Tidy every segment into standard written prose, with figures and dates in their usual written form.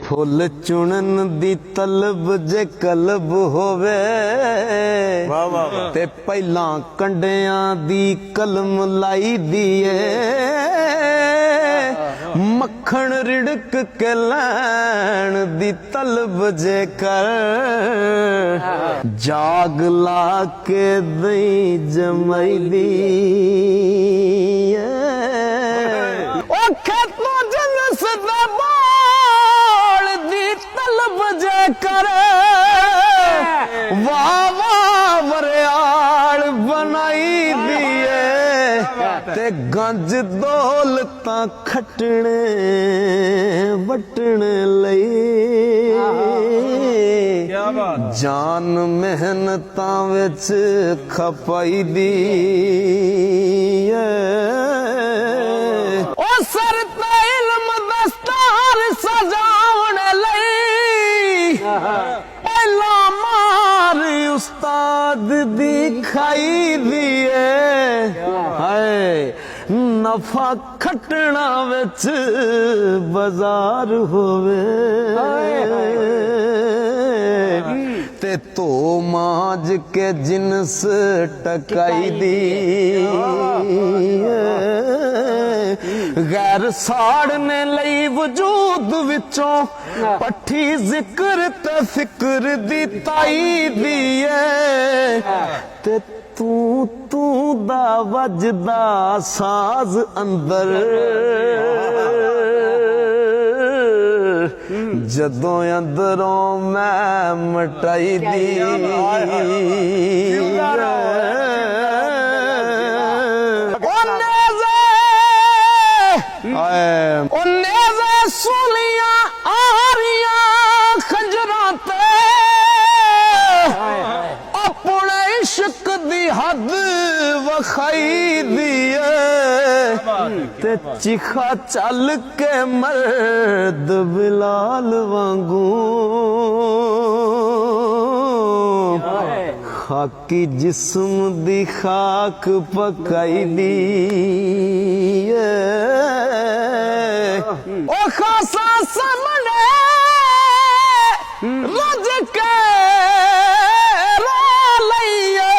full चुनन दी तलब जे club होवे ते पहला कंडियां दी कलम लाई दिए मक्खन रिड़क के लैन दी तलब जे कर जाग ला के दई जमाई दी ओ खेतों जंस दे बाल दी तलब जे कर वाह वाह वरियाल बनाई दिए ते गंज दौलतां खटने वटने लई जान मेहनतां विच खपाई दी ओ सर ते इल्म दस्तार सजावण लई पहला मार उस्ताद दी खाई दिए हाय नफा खटना विच बाजार होवे ते तो माज के जिनस टकाई दी गैर साड़ने लई वजूद विचों पट्ठी जिक्र ते फिक्र दी ताई दिए ते तू दा वजदा साज अंदर जदों अंदरों मैं मटाई दी सुलियां आरियां खंजरां ते अपने इश्क दी हद वखाई दिए ते चिखा चल के मर्द बिलाल वांगू खाकी जिस्म दी खाक पकाई दी ओ खासा सामने रज के रो लईए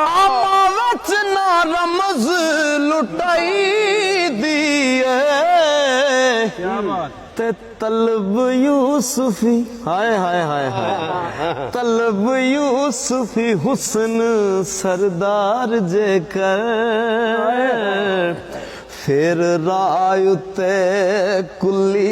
आमा विच ना रमज लुटाई दिए ते तलब यूसुफी हाय हाय हाय हाय तलब यूसुफी हुस्न सरदार जे कर फिर राय ते कुली